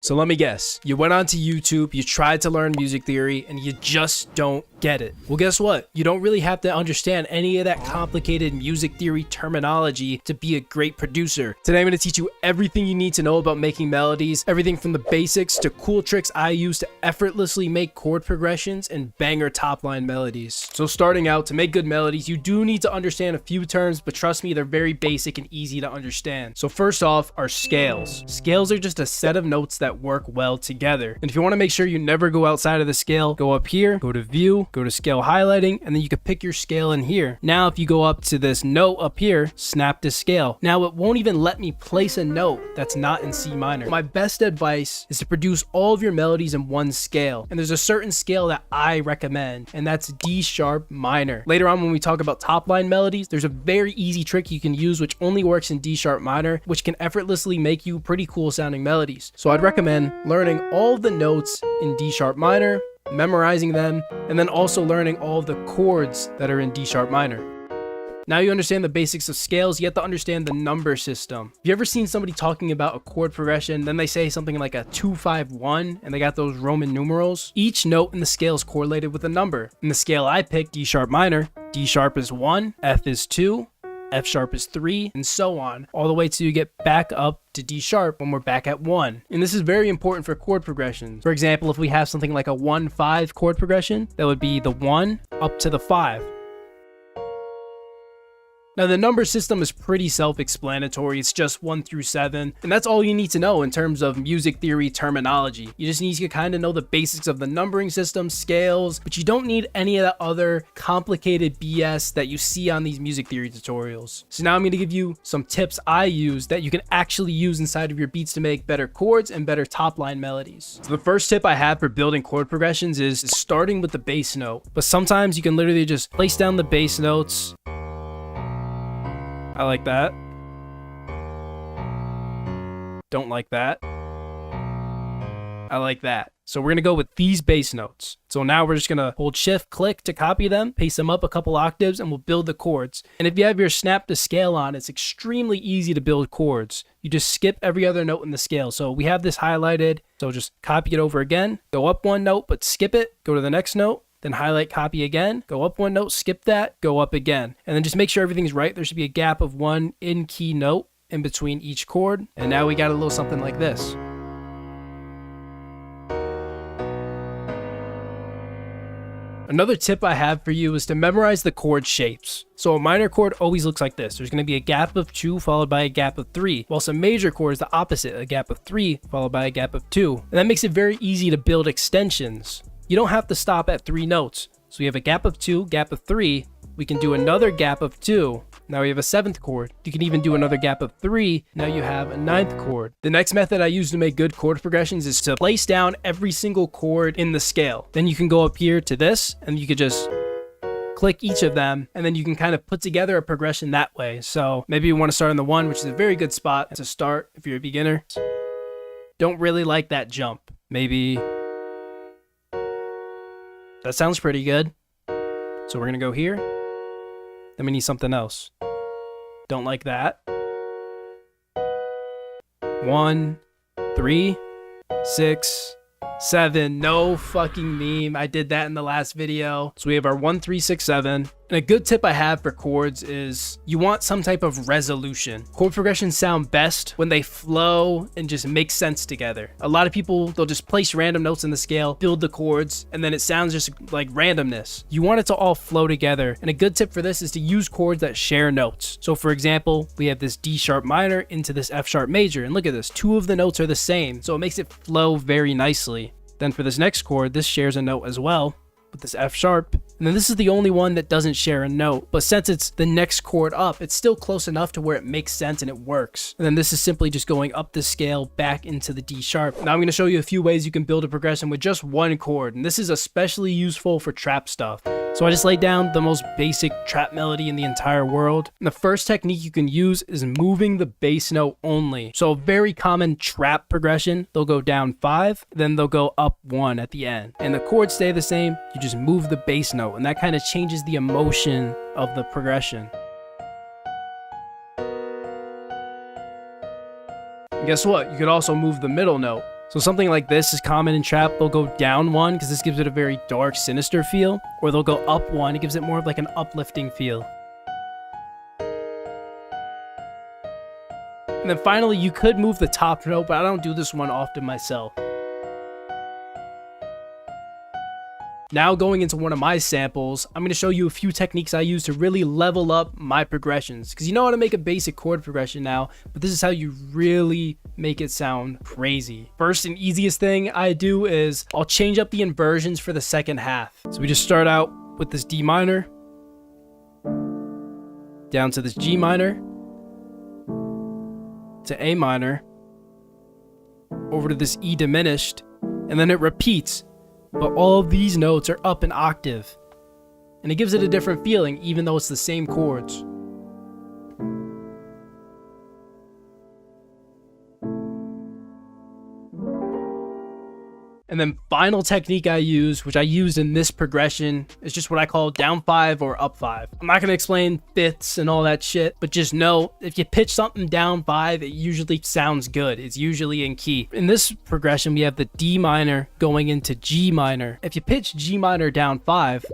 So let me guess, you went onto YouTube, you tried to learn music theory, and you just don't get it. Well, guess what? You don't really have to understand any of that complicated music theory terminology to be a great producer. Today, I'm going to teach you everything you need to know about making melodies, everything from the basics to cool tricks I use to effortlessly make chord progressions and banger top line melodies. So starting out, to make good melodies, you do need to understand a few terms, but trust me, they're very basic and easy to understand. So first off are scales. Scales are just a set of notes that work well together. And if you want to make sure you never go outside of the scale, go up here, go to view, go to scale highlighting, and then you can pick your scale in here. Now, if you go up to this note up here, snap to scale. Now it won't even let me place a note that's not in C minor. My best advice is to produce all of your melodies in one scale. And there's a certain scale that I recommend, and that's D sharp minor. Later on, when we talk about top line melodies, there's a very easy trick you can use which only works in D sharp minor, which can effortlessly make you pretty cool sounding melodies. So I'd recommend learning all of the notes in D sharp minor, memorizing them, and then also learning all of the chords that are in D sharp minor. Now you understand the basics of scales, you have to understand the number system. Have you ever seen somebody talking about a chord progression, then they say something like a 2-5-1, and they got those Roman numerals? Each note in the scale is correlated with a number. In the scale I picked, D sharp minor, D sharp is 1, F is 2, F sharp is 3, and so on, all the way till you get back up to D sharp when we're back at 1. And this is very important for chord progressions. For example, if we have something like a 1-5 chord progression, that would be the 1 up to the 5. Now the number system is pretty self-explanatory, it's just 1 through 7, and that's all you need to know in terms of music theory terminology. You just need to kind of know the basics of the numbering system, scales, but you don't need any of that other complicated BS that you see on these music theory tutorials. So now I'm going to give you some tips I use that you can actually use inside of your beats to make better chords and better top line melodies. So the first tip I have for building chord progressions is starting with the bass note, but sometimes you can literally just place down the bass notes. I like that. Don't like that. I like that. So we're going to go with these bass notes. So now we're just going to hold shift click to copy them, paste them up a couple octaves, and we'll build the chords. And if you have your snap to scale on, it's extremely easy to build chords. You just skip every other note in the scale. So we have this highlighted. So just copy it over again, go up one note, but skip it, go to the next note. Then highlight, copy again, go up one note, skip that, go up again. And then just make sure everything's right. There should be a gap of one in key note in between each chord. And now we got a little something like this. Another tip I have for you is to memorize the chord shapes. So a minor chord always looks like this. There's going to be a gap of 2 followed by a gap of 3, whilst a major chord is the opposite, a gap of 3 followed by a gap of 2. And that makes it very easy to build extensions. You don't have to stop at 3 notes. So we have a gap of 2, gap of 3. We can do another gap of 2. Now we have a 7th chord. You can even do another gap of 3. Now you have a 9th chord. The next method I use to make good chord progressions is to place down every single chord in the scale. Then you can go up here to this, and you could just click each of them, and then you can kind of put together a progression that way. So maybe you want to start on the 1, which is a very good spot to start if you're a beginner. Don't really like that jump. Maybe that sounds pretty good. So we're going to go here. Then we need something else. Don't like that. 1, 3, 6, 7. No fucking meme. I did that in the last video. So we have our 1, 3, 6, 7. And a good tip I have for chords is you want some type of resolution. Chord progressions sound best when they flow and just make sense together. A lot of people, they'll just place random notes in the scale, build the chords, and then it sounds just like randomness. You want it to all flow together. And a good tip for this is to use chords that share notes. So for example, we have this D sharp minor into this F sharp major. And look at this, 2 of the notes are the same. So it makes it flow very nicely. Then for this next chord, this shares a note as well with this F sharp. And then this is the only one that doesn't share a note, but since it's the next chord up, it's still close enough to where it makes sense and it works. And then this is simply just going up the scale back into the D sharp. Now I'm going to show you a few ways you can build a progression with just one chord, and this is especially useful for trap stuff. So I just laid down the most basic trap melody in the entire world. And the first technique you can use is moving the bass note only. So a very common trap progression, they'll go down 5, then they'll go up 1 at the end. And the chords stay the same, you just move the bass note, and that kind of changes the emotion of the progression. And guess what? You could also move the middle note. So something like this is common in trap. They'll go down one because this gives it a very dark, sinister feel, or they'll go up one. It gives it more of like an uplifting feel. And then finally, you could move the top note, but I don't do this one often myself. Now going into one of my samples, I'm going to show you a few techniques I use to really level up my progressions. Because you know how to make a basic chord progression now, but this is how you really make it sound crazy. First and easiest thing I do is I'll change up the inversions for the second half. So we just start out with this D minor, down to this G minor, to A minor, over to this E diminished, and then it repeats. But all of these notes are up an octave, and it gives it a different feeling even though it's the same chords. And then final technique I use, which I used in this progression, is just what I call down 5 or up 5. I'm not going to explain fifths and all that shit, but just know if you pitch something down 5, it usually sounds good. It's usually in key. In this progression, we have the D minor going into G minor. If you pitch G minor down 5,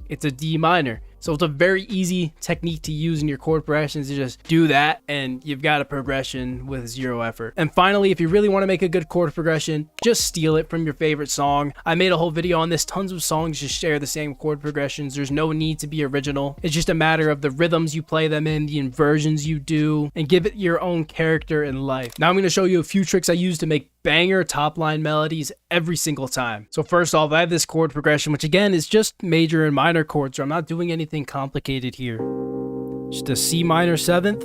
it's a D minor. So it's a very easy technique to use in your chord progressions to just do that, and you've got a progression with zero effort. And finally, if you really want to make a good chord progression, just steal it from your favorite song. I made a whole video on this. Tons of songs just share the same chord progressions. There's no need to be original. It's just a matter of the rhythms you play them in, the inversions you do, and give it your own character and life. Now I'm going to show you a few tricks I use to make banger top line melodies every single time. So first off, I have this chord progression, which again is just major and minor chords, so I'm not doing anything complicated here. Just a C minor 7th,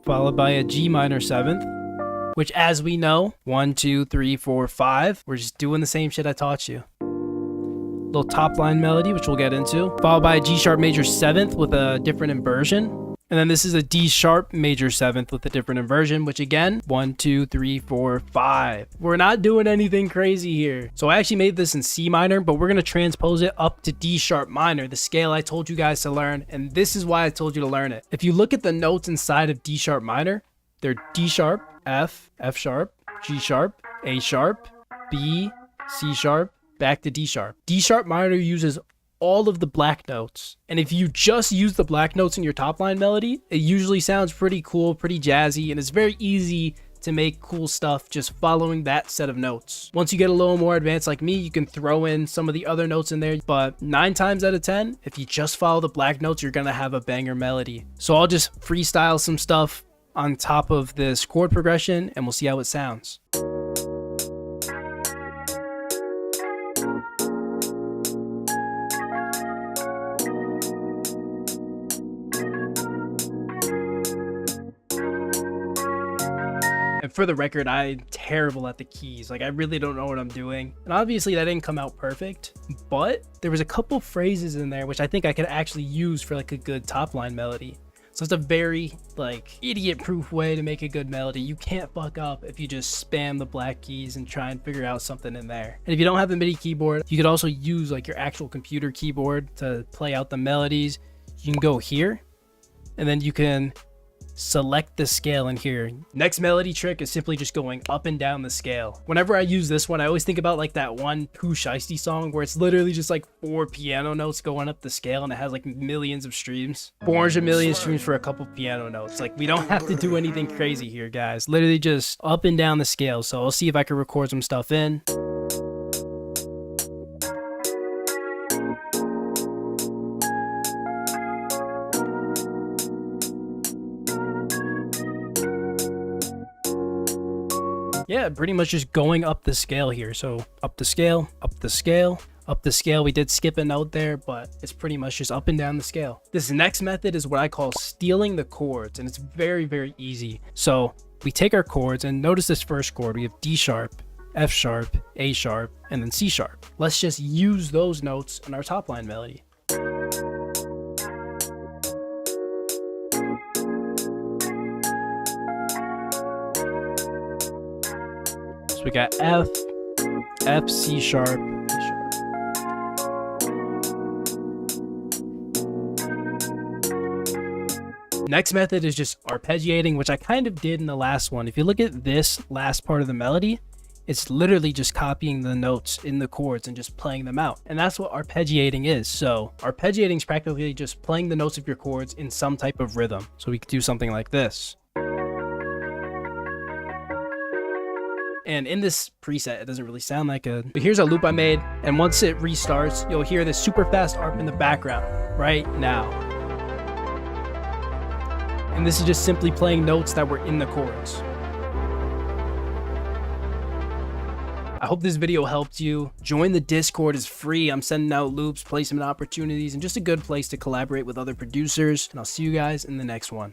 followed by a G minor 7th, which as we know, 1, 2, 3, 4, 5, we're just doing the same shit I taught you. Little top line melody, which we'll get into, followed by a G sharp major 7th with a different inversion. And then this is a D sharp major 7th with a different inversion, which again, 1, 2, 3, 4, 5. We're not doing anything crazy here. So I actually made this in C minor, but we're going to transpose it up to D sharp minor, the scale I told you guys to learn. And this is why I told you to learn it. If you look at the notes inside of D sharp minor, they're D sharp, F, F sharp, G sharp, A sharp, B, C sharp, back to D sharp. D sharp minor uses all of the black notes, and if you just use the black notes in your top line melody, it usually sounds pretty cool, pretty jazzy, and it's very easy to make cool stuff just following that set of notes. Once you get a little more advanced like me, you can throw in some of the other notes in there, but 9 times out of 10, if you just follow the black notes, you're gonna have a banger melody. So I'll just freestyle some stuff on top of this chord progression, and we'll see how it sounds. And for the record, I'm terrible at the keys. Like, I really don't know what I'm doing. And obviously that didn't come out perfect, but there was a couple phrases in there which I think I could actually use for like a good top line melody. So it's a very like idiot proof way to make a good melody. You can't fuck up if you just spam the black keys and try and figure out something in there. And if you don't have the MIDI keyboard, you could also use like your actual computer keyboard to play out the melodies. You can go here, and then you can select the scale in here. Next melody trick is simply just going up and down the scale. Whenever I use this one, I always think about like that one Pooh Shiesty song where it's literally just like 4 piano notes going up the scale, and it has like millions of streams. 400 million streams for a couple piano notes. Like, we don't have to do anything crazy here, guys. Literally just up and down the scale. So I'll see if I can record some stuff in. Yeah, pretty much just going up the scale here. So up the scale, up the scale, up the scale. We did skip a note there, but it's pretty much just up and down the scale. This next method is what I call stealing the chords, and it's very, very easy. So we take our chords, and notice this first chord. We have D sharp, F sharp, A sharp, and then C sharp. Let's just use those notes in our top line melody. So we got F, F, C sharp, A sharp. Next method is just arpeggiating, which I kind of did in the last one. If you look at this last part of the melody, it's literally just copying the notes in the chords and just playing them out. And that's what arpeggiating is. So arpeggiating is practically just playing the notes of your chords in some type of rhythm. So we could do something like this. And in this preset, it doesn't really sound that good. But here's a loop I made. And once it restarts, you'll hear this super fast arp in the background right now. And this is just simply playing notes that were in the chords. I hope this video helped you. Join the Discord, it's free. I'm sending out loops, placement opportunities, and just a good place to collaborate with other producers. And I'll see you guys in the next one.